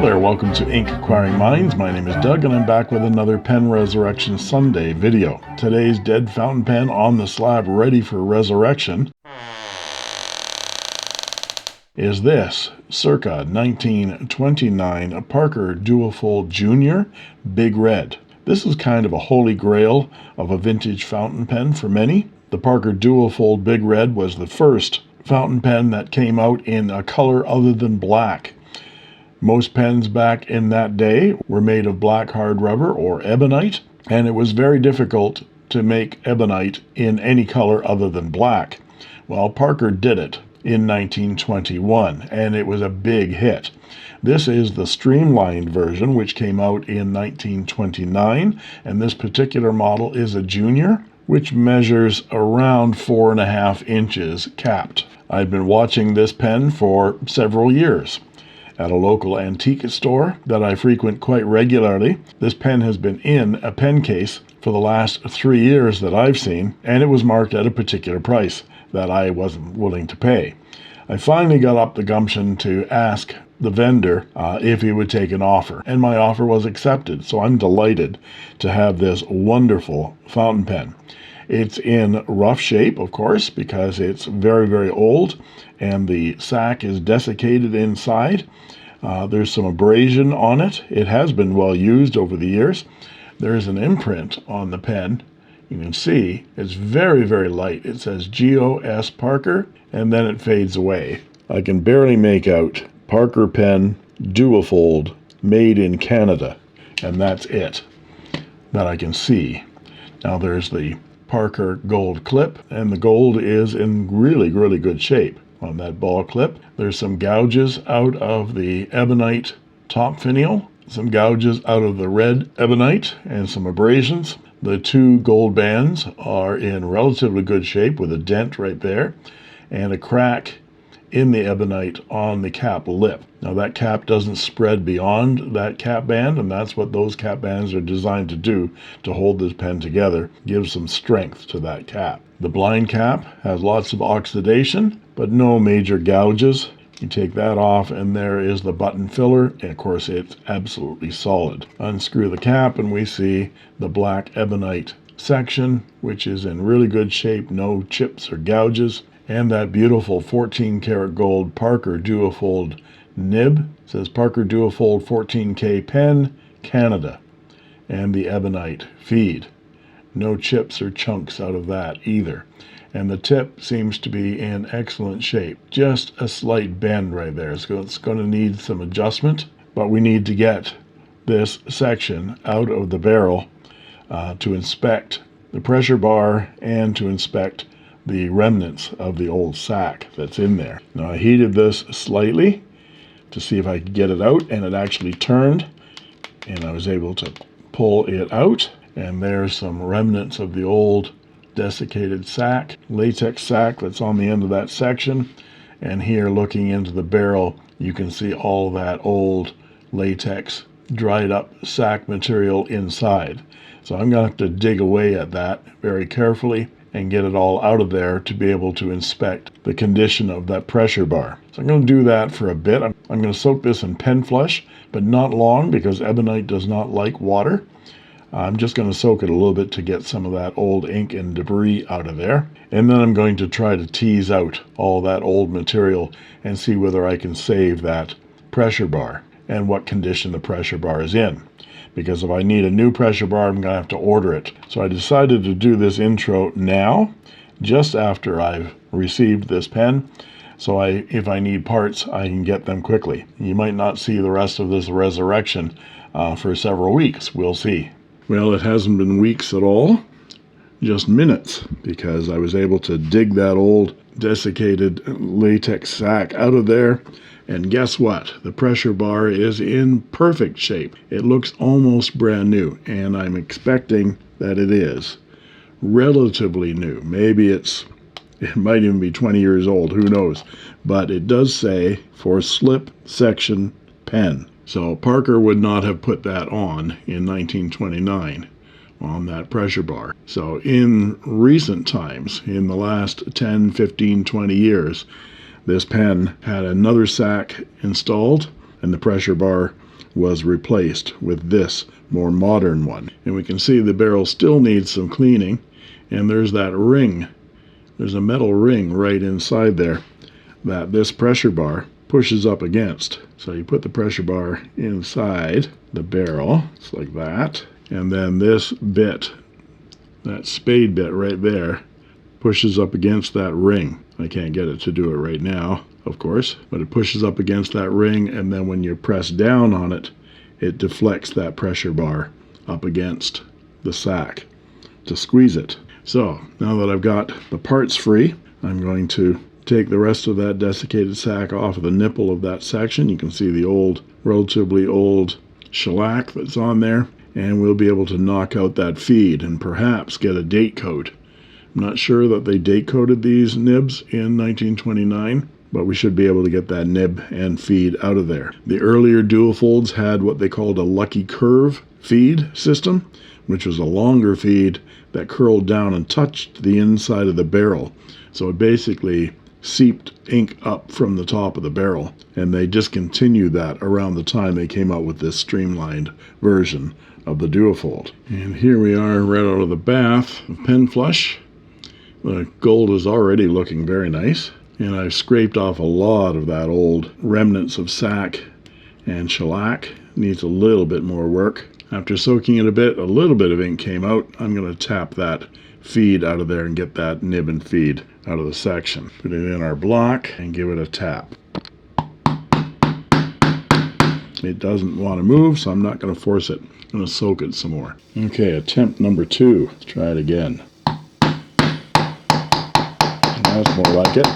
there, welcome to Inkquiring Minds. My name is Doug and I'm back with another Pen Resurrection Sunday video. Today's dead fountain pen on the slab ready for resurrection is this circa 1929 Parker Duofold Jr. Big Red. This is kind of a holy grail of a vintage fountain pen for many. The Parker Duofold Big Red was the first fountain pen that came out in a color other than black. Most pens back in that day were made of black hard rubber or ebonite, and it was very difficult to make ebonite in any color other than black. Well, Parker did it in 1921, and it was a big hit. This is the streamlined version, which came out in 1929, and this particular model is a junior, which measures around 4.5 inches capped. I've been watching this pen for several years. At a local antique store that I frequent quite regularly, this pen has been in a pen case for the last 3 years that I've seen, and it was marked at a particular price that I wasn't willing to pay. I finally got up the gumption to ask the vendor if he would take an offer, and my offer was accepted, so I'm delighted to have this wonderful fountain pen. It's in rough shape, of course, because it's very, very old, and the sack is desiccated inside. There's some abrasion on it. It has been well used over the years. There's an imprint on the pen. You can see it's very, very light. It says G.O.S. Parker, and then it fades away. I can barely make out Parker Pen Duofold, made in Canada, and that's it that I can see. Now there's the Parker gold clip, and the gold is in really, really good shape on that ball clip. There's some gouges out of the ebonite top finial, some gouges out of the red ebonite, and some abrasions. The two gold bands are in relatively good shape with a dent right there and a crack in the ebonite on the cap lip. Now that cap doesn't spread beyond that cap band, and that's what those cap bands are designed to do, to hold this pen together, give some strength to that cap. The blind cap has lots of oxidation, but no major gouges. You take that off and there is the button filler, and of course it's absolutely solid. Unscrew the cap and we see the black ebonite section, which is in really good shape, no chips or gouges. And that beautiful 14 karat gold Parker Duofold nib. It says Parker Duofold 14K pen, Canada. And the ebonite feed. No chips or chunks out of that either. And the tip seems to be in excellent shape. Just a slight bend right there. So it's going to need some adjustment, but we need to get this section out of the barrel to inspect the pressure bar and to inspect the remnants of the old sack that's in there. Now I heated this slightly to see if I could get it out, and it actually turned, and I was able to pull it out, and there's some remnants of the old desiccated sack, latex sack that's on the end of that section. And here, looking into the barrel, you can see all that old latex dried up sack material inside. So I'm going to have to dig away at that very carefully and get it all out of there to be able to inspect the condition of that pressure bar. So I'm going to do that for a bit. I'm going to soak this in pen flush, but not long, because ebonite does not like water. I'm just going to soak it a little bit to get some of that old ink and debris out of there. And then I'm going to try to tease out all that old material and see whether I can save that pressure bar and what condition the pressure bar is in. Because if I need a new pressure bar, I'm going to have to order it. So I decided to do this intro now, just after I've received this pen. So if I need parts, I can get them quickly. You might not see the rest of this resurrection for several weeks. We'll see. Well, it hasn't been weeks at all, just minutes, because I was able to dig that old desiccated latex sack out of there. And guess what? The pressure bar is in perfect shape. It looks almost brand new, and I'm expecting that it is relatively new. Maybe it might even be 20 years old, who knows? But it does say for slip section pen. So Parker would not have put that on in 1929 on that pressure bar. So in recent times, in the last 10, 15, 20 years, this pen had another sack installed, and the pressure bar was replaced with this more modern one. And we can see the barrel still needs some cleaning, and there's that ring. There's a metal ring right inside there that this pressure bar pushes up against. So you put the pressure bar inside the barrel, it's like that, and then this bit, that spade bit right there, pushes up against that ring. I can't get it to do it right now, of course, but it pushes up against that ring, and then when you press down on it, it deflects that pressure bar up against the sack to squeeze it. So now that I've got the parts free, I'm going to take the rest of that desiccated sack off of the nipple of that section. You can see the old, relatively old shellac that's on there, and we'll be able to knock out that feed and perhaps get a date code. I'm not sure that they date coded these nibs in 1929, but we should be able to get that nib and feed out of there. The earlier Duofolds had what they called a lucky curve feed system, which was a longer feed that curled down and touched the inside of the barrel. So it basically seeped ink up from the top of the barrel, and they discontinued that around the time they came out with this streamlined version of the Duofold. And here we are right out of the bath of pen flush. The gold is already looking very nice, and I've scraped off a lot of that old remnants of sack and shellac. Needs a little bit more work. After soaking it a bit, a little bit of ink came out. I'm going to tap that feed out of there and get that nib and feed out of the section. Put it in our block and give it a tap. It doesn't want to move, so I'm not going to force it. I'm going to soak it some more. Okay, attempt number 2. Let's try it again. That's more like it.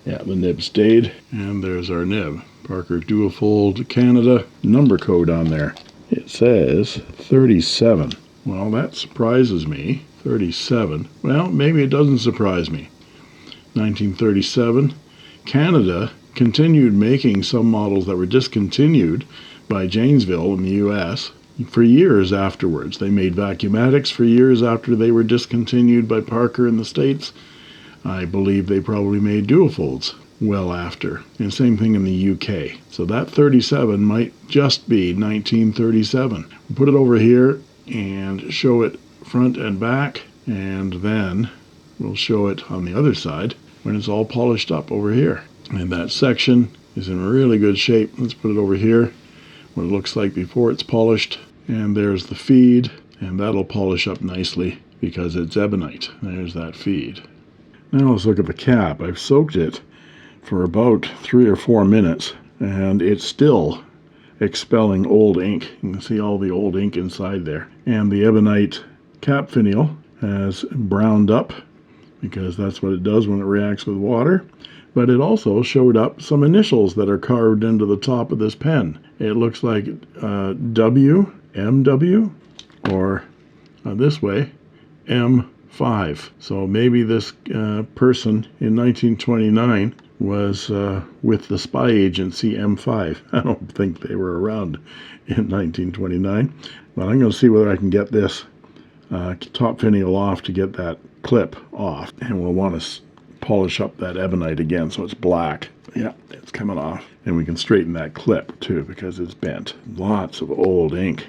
Yeah, the nib stayed, and there's our nib. Parker Duofold Canada number code on there. It says 37. Well, that surprises me. 37. Well, maybe it doesn't surprise me. 1937. Canada continued making some models that were discontinued by Janesville in the U.S. for years afterwards. They made Vacuumatics for years after they were discontinued by Parker in the States. I believe they probably made Duofolds well after. And same thing in the UK. So that 37 might just be 1937. We'll put it over here and show it front and back, and then we'll show it on the other side when it's all polished up over here. And that section is in really good shape. Let's put it over here, what it looks like before it's polished. And there's the feed, and that'll polish up nicely because it's ebonite. There's that feed. Now let's look at the cap. I've soaked it for about 3 or 4 minutes, and it's still expelling old ink. You can see all the old ink inside there. And the ebonite cap finial has browned up because that's what it does when it reacts with water. But it also showed up some initials that are carved into the top of this pen. It looks like W, MW, or this way, M5. So maybe this person in 1929 was with the spy agency M5. I don't think they were around in 1929. But I'm going to see whether I can get this top finial off to get that clip off. And we'll want to polish up that ebonite again so it's black. Yeah, it's coming off. And we can straighten that clip too because it's bent. Lots of old ink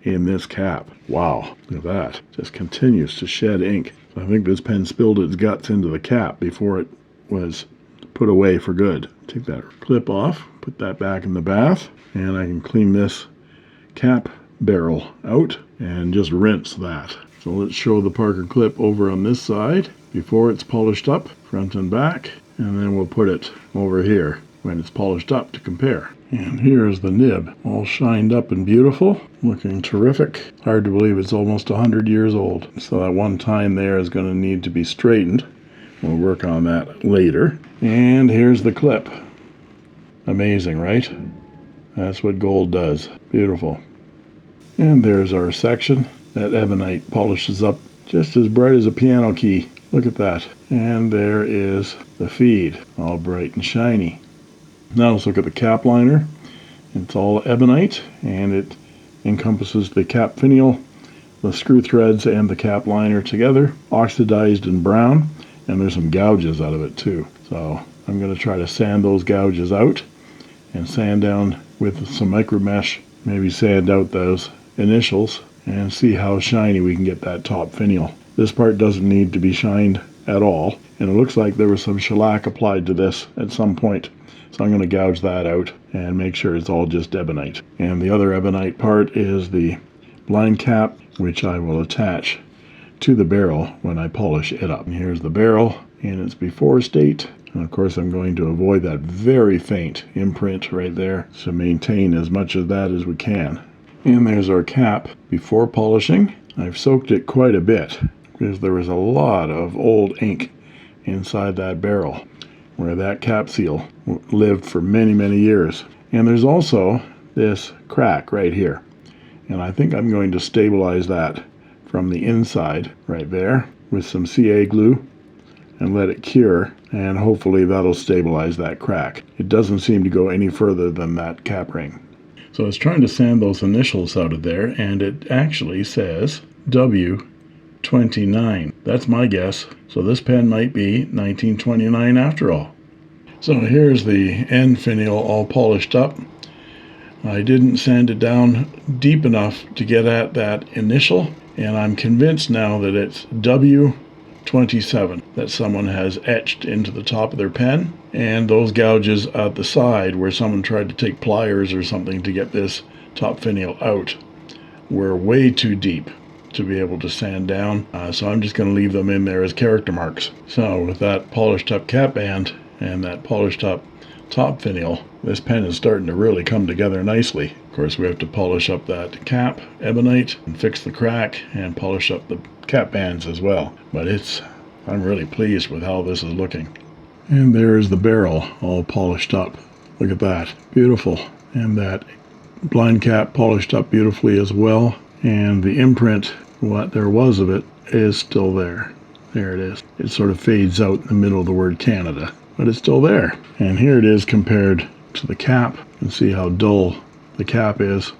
in this cap. Wow, look at that. Just continues to shed ink. So I think this pen spilled its guts into the cap before it was put away for good. Take that clip off, put that back in the bath, and I can clean this cap barrel out and just rinse that. So let's show the Parker clip over on this side before it's polished up, front and back, and then we'll put it over here when it's polished up to compare. And here's the nib, all shined up and beautiful, looking terrific. Hard to believe it's almost 100 years old. So that one tine there is going to need to be straightened. We'll work on that later. And here's the clip. Amazing, right? That's what gold does. Beautiful. And there's our section. That ebonite polishes up just as bright as a piano key. Look at that. And there is the feed, all bright and shiny. Now let's look at the cap liner. It's all ebonite, and it encompasses the cap finial, the screw threads, and the cap liner together, oxidized and brown, and there's some gouges out of it too. So I'm going to try to sand those gouges out and sand down with some micro mesh, maybe sand out those initials and see how shiny we can get that top finial. This part doesn't need to be shined at all, and it looks like there was some shellac applied to this at some point. So I'm going to gouge that out and make sure it's all just ebonite. And the other ebonite part is the blind cap, which I will attach to the barrel when I polish it up. And here's the barrel in its before state. And of course I'm going to avoid that very faint imprint right there to maintain as much of that as we can. And there's our cap before polishing. I've soaked it quite a bit because there was a lot of old ink inside that barrel where that cap seal lived for many, many years. And there's also this crack right here. And I think I'm going to stabilize that from the inside right there with some CA glue and let it cure, and hopefully that'll stabilize that crack. It doesn't seem to go any further than that cap ring. So I was trying to sand those initials out of there, and it actually says W29. That's my guess. So this pen might be 1929 after all. So here's the end finial all polished up. I didn't sand it down deep enough to get at that initial, and I'm convinced now that it's W27 that someone has etched into the top of their pen, and those gouges at the side where someone tried to take pliers or something to get this top finial out were way too deep to be able to sand down, so I'm just going to leave them in there as character marks. So with that polished up cap band and that polished up top finial, this pen is starting to really come together nicely. Of course we have to polish up that cap ebonite and fix the crack and polish up the cap bands as well, but I'm really pleased with how this is looking. And there's the barrel all polished up. Look at that, beautiful. And that blind cap polished up beautifully as well, and the imprint, what there was of it, is still there. There it is. It sort of fades out in the middle of the word Canada, but it's still there. And here it is compared to the cap. You can see how dull the cap is.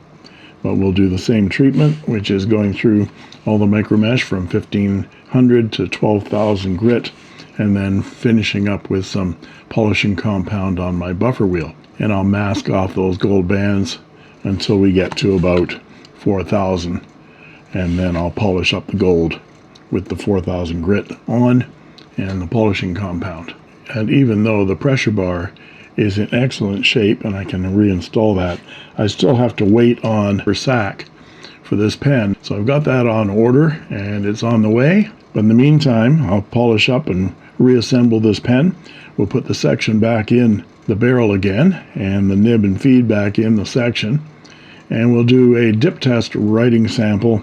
But we'll do the same treatment, which is going through all the micro mesh from 1500 to 12,000 grit, and then finishing up with some polishing compound on my buffer wheel. And I'll mask off those gold bands until we get to about 4,000, and then I'll polish up the gold with the 4,000 grit on and the polishing compound. And even though the pressure bar is in excellent shape and I can reinstall that, I still have to wait on for sack for this pen. So I've got that on order and it's on the way. But in the meantime, I'll polish up and reassemble this pen. We'll put the section back in the barrel again and the nib and feed back in the section. And we'll do a dip test writing sample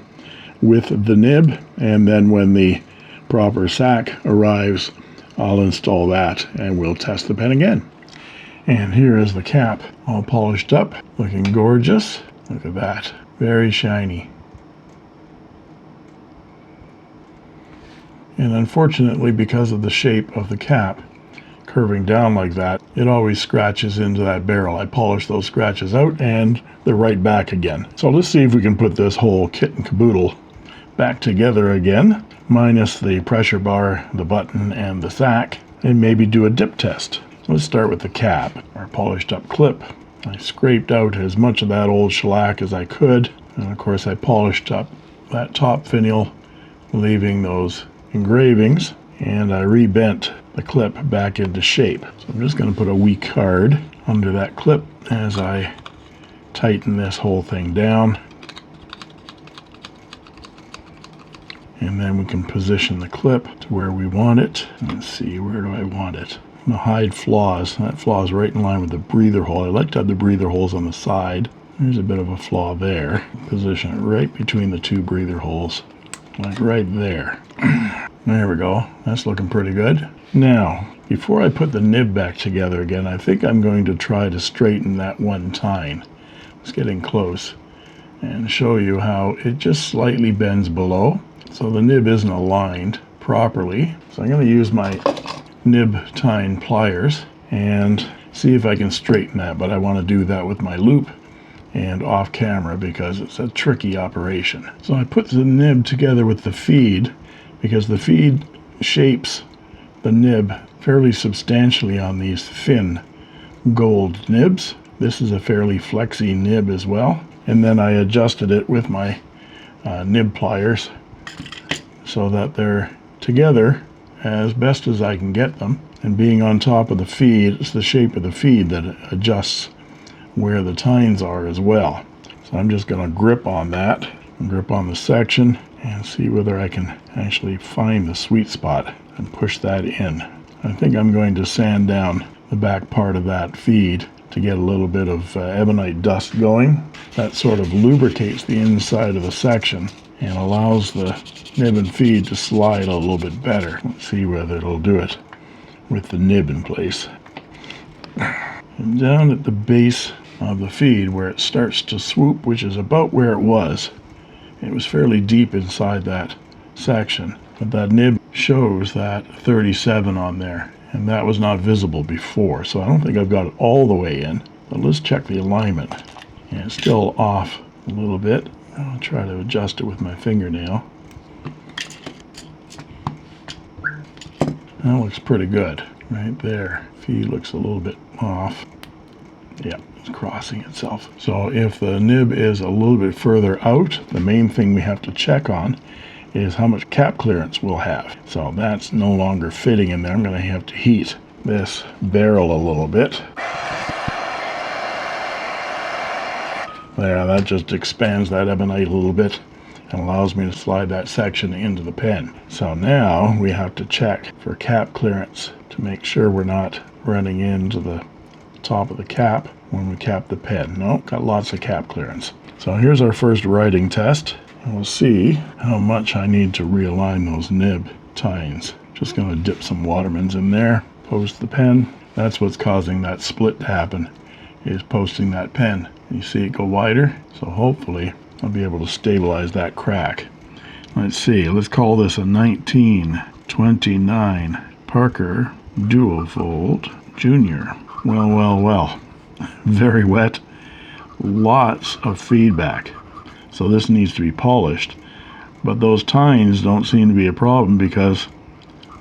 with the nib, and then when the proper sack arrives, I'll install that and we'll test the pen again. And here is the cap all polished up, looking gorgeous. Look at that, very shiny. And unfortunately, because of the shape of the cap curving down like that, it always scratches into that barrel. I polish those scratches out and they're right back again. So let's see if we can put this whole kit and caboodle back together again, minus the pressure bar, the button, and the sack, and maybe do a dip test. Let's start with the cap, our polished up clip. I scraped out as much of that old shellac as I could, and of course I polished up that top finial, leaving those engravings, and I rebent the clip back into shape. So I'm just going to put a weak card under that clip as I tighten this whole thing down. And then we can position the clip to where we want it. Let's see, where do I want it? I'm going to hide flaws. That flaw is right in line with the breather hole. I like to have the breather holes on the side. There's a bit of a flaw there. Position it right between the two breather holes, like right there. There we go. That's looking pretty good. Now, before I put the nib back together again, I think I'm going to try to straighten that one tine. It's getting close. And show you how it just slightly bends below. So the nib isn't aligned properly. So I'm going to use my nib tine pliers and see if I can straighten that. But I want to do that with my loop and off camera because it's a tricky operation. So I put the nib together with the feed because the feed shapes the nib fairly substantially on these thin gold nibs. This is a fairly flexy nib as well. And then I adjusted it with my nib pliers so that they're together as best as I can get them. And being on top of the feed, it's the shape of the feed that adjusts where the tines are as well. So I'm just going to grip on that, and grip on the section, and see whether I can actually find the sweet spot and push that in. I think I'm going to sand down the back part of that feed to get a little bit of ebonite dust going. That sort of lubricates the inside of the section and allows the nib and feed to slide a little bit better. Let's see whether it'll do it with the nib in place. And down at the base of the feed where it starts to swoop, which is about where it was fairly deep inside that section, but that nib shows that 37 on there, and that was not visible before, so I don't think I've got it all the way in. But let's check the alignment. And it's still off a little bit. I'll try to adjust it with my fingernail. That looks pretty good right there. Feed looks a little bit off. Yeah, it's crossing itself. So if the nib is a little bit further out, the main thing we have to check on is how much cap clearance we'll have. So that's no longer fitting in there. I'm going to have to heat this barrel a little bit. There, that just expands that ebonite a little bit and allows me to slide that section into the pen. So now we have to check for cap clearance to make sure we're not running into the top of the cap when we cap the pen. No, got lots of cap clearance. So here's our first writing test. We'll see how much I need to realign those nib tines. Just going to dip some Watermans in there, post the pen. That's what's causing that split to happen, is posting that pen. You see it go wider, so hopefully I'll be able to stabilize that crack. Let's see, let's call this a 1929 Parker Duofold Junior. Well, very wet, lots of feedback. So this needs to be polished, but those tines don't seem to be a problem because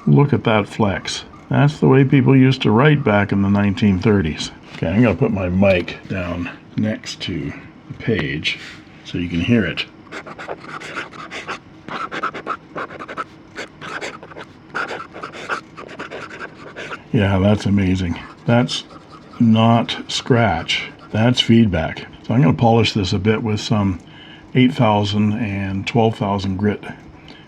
look at that flex. That's the way people used to write back in the 1930s. Okay, I'm going to put my mic down next to the page so you can hear it. Yeah, that's amazing. That's not scratch, that's feedback. So I'm going to polish this a bit with some 8,000 and 12,000 grit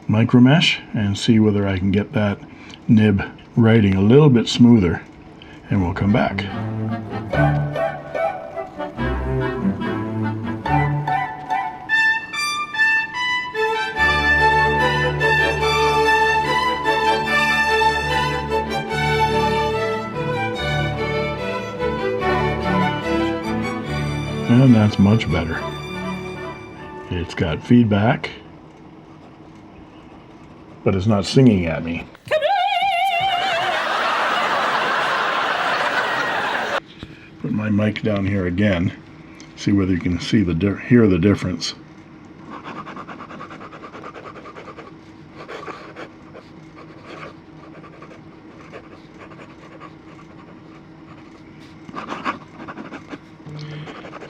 micro mesh and see whether I can get that nib writing a little bit smoother, and we'll come back. And that's much better. It's got feedback, but it's not singing at me. Put my mic down here again, see whether you can see hear the difference.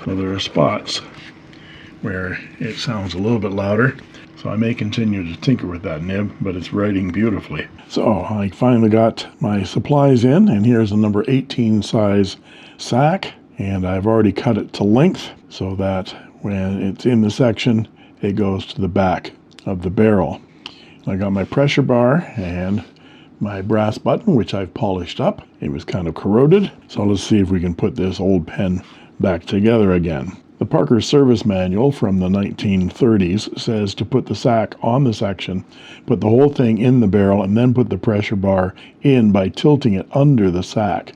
So there are spots where it sounds a little bit louder. So I may continue to tinker with that nib, but it's writing beautifully. So I finally got my supplies in, and here's a number 18 size sack, and I've already cut it to length so that when it's in the section, it goes to the back of the barrel. I got my pressure bar and my brass button, which I've polished up. It was kind of corroded, so let's see if we can put this old pen back together again. The Parker service manual from the 1930s says to put the sack on the section, put the whole thing in the barrel, and then put the pressure bar in by tilting it under the sack.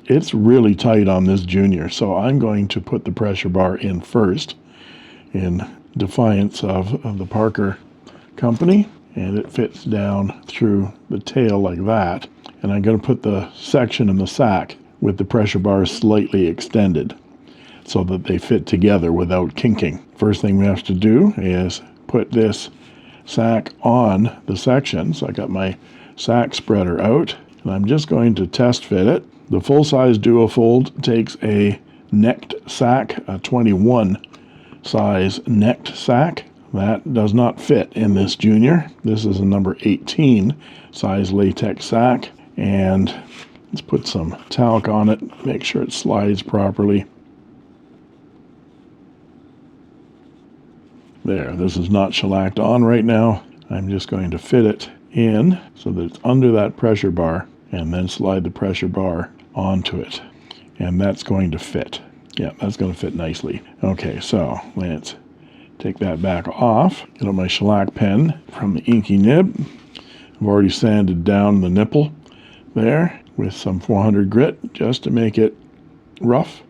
It's really tight on this Junior, so I'm going to put the pressure bar in first in defiance of the Parker company, and it fits down through the tail like that. And I'm going to put the section in the sack with the pressure bar slightly extended so that they fit together without kinking. First thing we have to do is put this sack on the section. So I got my sack spreader out, and I'm just going to test fit it. The full-size Duofold takes a necked sack, a 21 size necked sack. That does not fit in this junior. This is a number 18 size latex sack, and let's put some talc on it, make sure it slides properly. There, this is not shellacked on right now. I'm just going to fit it in so that it's under that pressure bar, and then slide the pressure bar onto it. And that's going to fit. Yeah, that's going to fit nicely. Okay, so let's take that back off. Get out my shellac pen from the inky nib. I've already sanded down the nipple there with some 400 grit just to make it rough.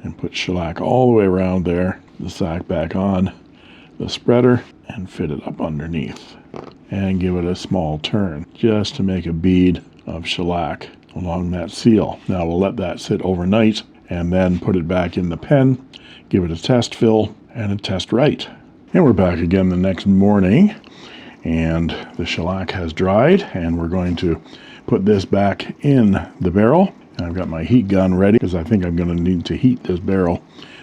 And put shellac all the way around there, the sack back on the spreader, and fit it up underneath. And give it a small turn just to make a bead of shellac along that seal. Now we'll let that sit overnight and then put it back in the pen, give it a test fill and a test write. And we're back again the next morning, and the shellac has dried, and we're going to put this back in the barrel. And I've got my heat gun ready because I think I'm going to need to heat this barrel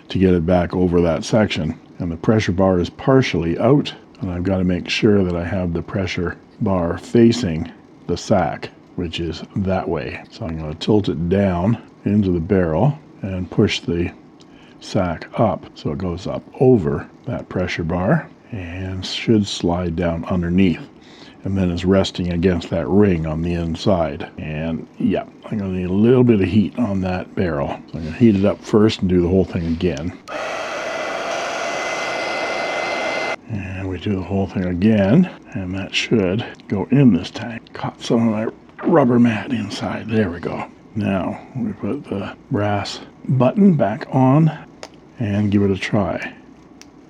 to get it back over that section. And the pressure bar is partially out, and I've got to make sure that I have the pressure bar facing the sack, which is that way. So I'm going to tilt it down into the barrel and push the sack up so it goes up over that pressure bar and should slide down underneath, and then is resting against that ring on the inside. And yeah, I'm going to need a little bit of heat on that barrel. So I'm going to heat it up first and do the whole thing again. And we do the whole thing again, and that should go in this tank. Caught some of my rubber mat inside. There we go. Now we put the brass button back on and give it a try.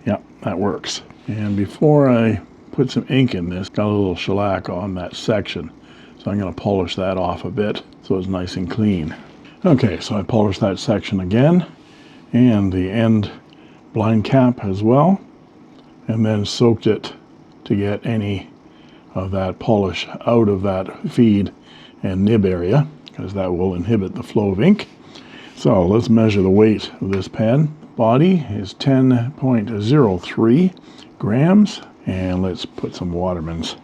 Yep, that works. And before I put some ink in this, got a little shellac on that section, so I'm going to polish that off a bit so it's nice and clean. Okay, so I polished that section again, and the end blind cap as well, and then soaked it to get any of that polish out of that feed and nib area, because that will inhibit the flow of ink. So let's measure the weight of this pen. Body is 10.03 grams, and let's put some Watermans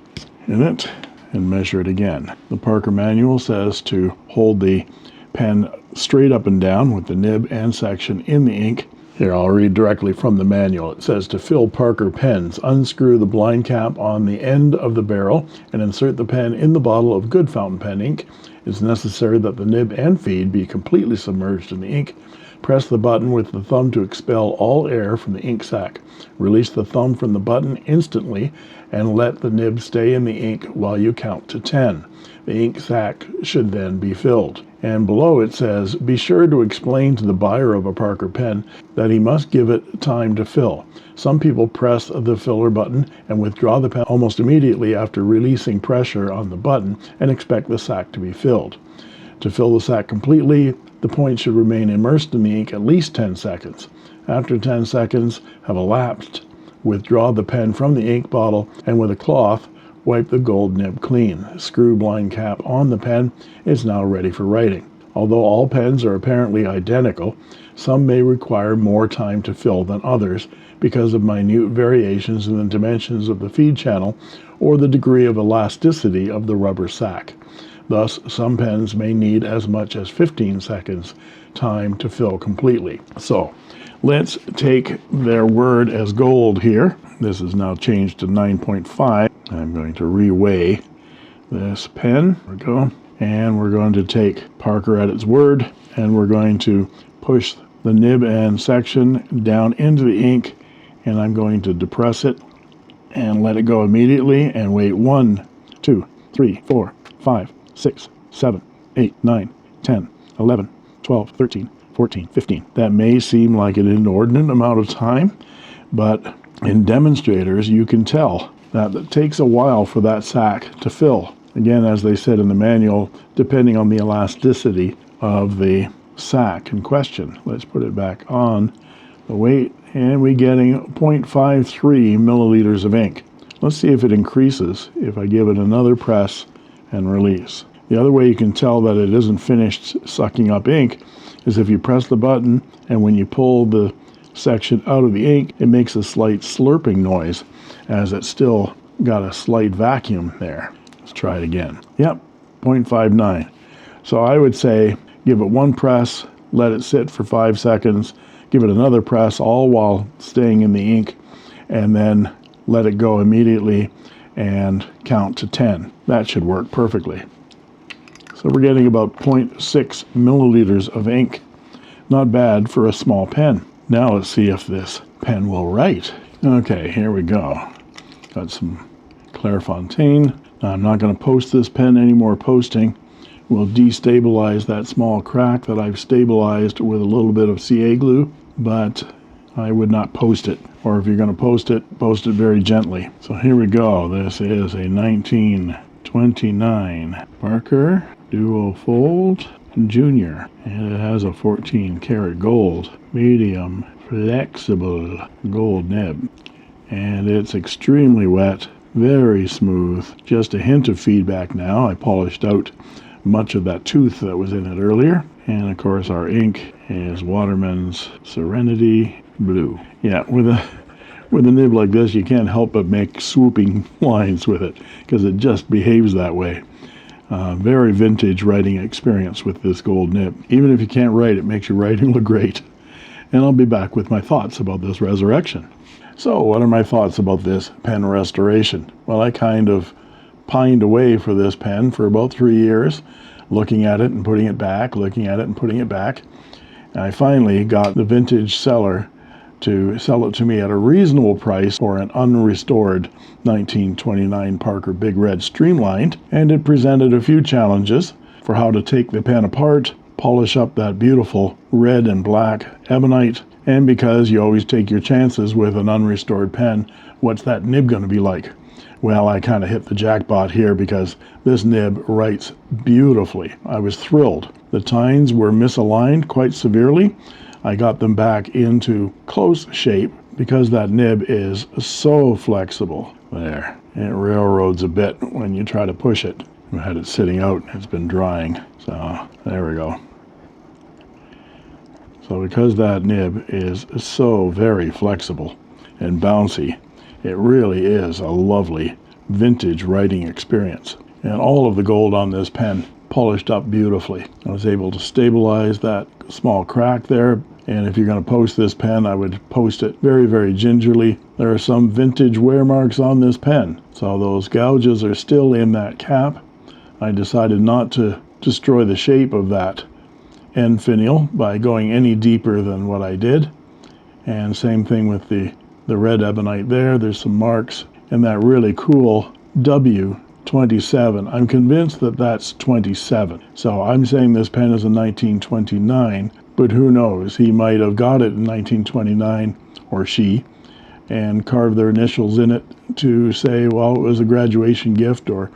in it and measure it again. The Parker manual says to hold the pen straight up and down with the nib and section in the ink. Here, I'll read directly from the manual. It says to fill Parker pens, unscrew the blind cap on the end of the barrel and insert the pen in the bottle of good fountain pen ink. It's necessary that the nib and feed be completely submerged in the ink. Press the button with the thumb to expel all air from the ink sac. Release the thumb from the button instantly and let the nib stay in the ink while you count to 10. The ink sac should then be filled. And below it says, be sure to explain to the buyer of a Parker pen that he must give it time to fill. Some people press the filler button and withdraw the pen almost immediately after releasing pressure on the button and expect the sac to be filled. To fill the sac completely, the point should remain immersed in the ink at least 10 seconds. After 10 seconds have elapsed, withdraw the pen from the ink bottle and with a cloth, wipe the gold nib clean. Screw blind cap on the pen. It's now ready for writing. Although all pens are apparently identical, some may require more time to fill than others because of minute variations in the dimensions of the feed channel or the degree of elasticity of the rubber sac. Thus, some pens may need as much as 15 seconds time to fill completely. So, let's take their word as gold here. This is now changed to 9.5. I'm going to reweigh this pen. There we go. And we're going to take Parker at its word, and we're going to push the nib and section down into the ink, and I'm going to depress it and let it go immediately and wait 1, 2, 3, 4, 5, 6, 7, 8, 9, 10, 11, 12, 13, 14, 15. That may seem like an inordinate amount of time, but in demonstrators you can tell that it takes a while for that sac to fill. Again, as they said in the manual, depending on the elasticity of the sac in question. Let's put it back on the weight, and we're getting 0.53 milliliters of ink. Let's see if it increases if I give it another press and release. The other way you can tell that it isn't finished sucking up ink is if you press the button, and when you pull the section out of the ink, it makes a slight slurping noise as it's still got a slight vacuum there. Let's try it again. Yep, 0.59. So I would say give it one press, let it sit for 5 seconds, give it another press, all while staying in the ink, and then let it go immediately and count to 10. That should work perfectly. So we're getting about 0.6 milliliters of ink. Not bad for a small pen. Now let's see if this pen will write. Okay, here we go. Got some Clairefontaine. Now I'm not going to post this pen anymore. Posting will destabilize that small crack that I've stabilized with a little bit of CA glue, but I would not post it. Or if you're going to post it very gently. So here we go. This is a 1929 Parker Duofold Junior, and it has a 14 karat gold medium flexible gold nib, and it's extremely wet, very smooth, just a hint of feedback now. I polished out much of that tooth that was in it earlier, and of course our ink is Waterman's Serenity Blue. Yeah, with a nib like this you can't help but make swooping lines with it because it just behaves that way. Very vintage writing experience with this gold nib. Even if you can't write, it makes your writing look great. And I'll be back with my thoughts about this resurrection. So what are my thoughts about this pen restoration? Well, I kind of pined away for this pen for about 3 years, looking at it and putting it back, looking at it and putting it back. And I finally got the vintage seller to sell it to me at a reasonable price for an unrestored 1929 Parker Big Red Streamlined, and it presented a few challenges for how to take the pen apart, polish up that beautiful red and black ebonite, and because you always take your chances with an unrestored pen, what's that nib going to be like? Well, I kind of hit the jackpot here because this nib writes beautifully. I was thrilled. The tines were misaligned quite severely. I got them back into close shape because that nib is so flexible. There, it railroads a bit when you try to push it. I had it sitting out, it's been drying, so there we go. So because that nib is so very flexible and bouncy, it really is a lovely vintage writing experience. And all of the gold on this pen polished up beautifully. I was able to stabilize that small crack there, and if you're going to post this pen, I would post it very, very gingerly. There are some vintage wear marks on this pen, so those gouges are still in that cap. I decided not to destroy the shape of that end finial by going any deeper than what I did. And same thing with the red ebonite there. There's some marks, and that really cool W27. I'm convinced that that's 27. So I'm saying this pen is a 1929, but who knows? He might have got it in 1929, or she, and carved their initials in it to say, well, it was a graduation gift or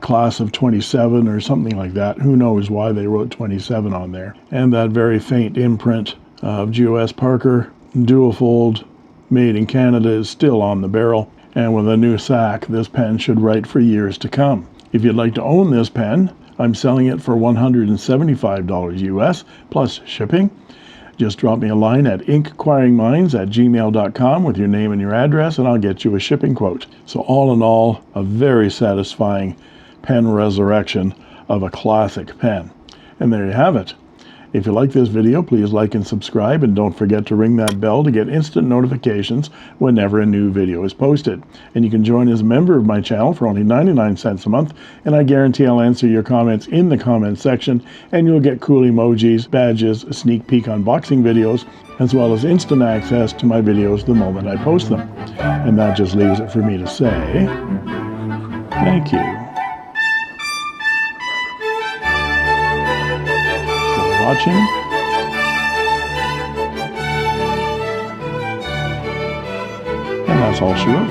class of 27 or something like that. Who knows why they wrote 27 on there. And that very faint imprint of GOS Parker Duofold made in Canada is still on the barrel. And with a new sack, this pen should write for years to come. If you'd like to own this pen, I'm selling it for $175 US plus shipping. Just drop me a line at inkquiringminds@gmail.com with your name and your address, and I'll get you a shipping quote. So all in all, a very satisfying pen resurrection of a classic pen. And there you have it. If you like this video, please like and subscribe, and don't forget to ring that bell to get instant notifications whenever a new video is posted. And you can join as a member of my channel for only 99 cents a month, and I guarantee I'll answer your comments in the comments section, and you'll get cool emojis, badges, sneak peek unboxing videos, as well as instant access to my videos the moment I post them. And that just leaves it for me to say, thank you watching, and that's all she wrote.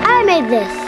I made this.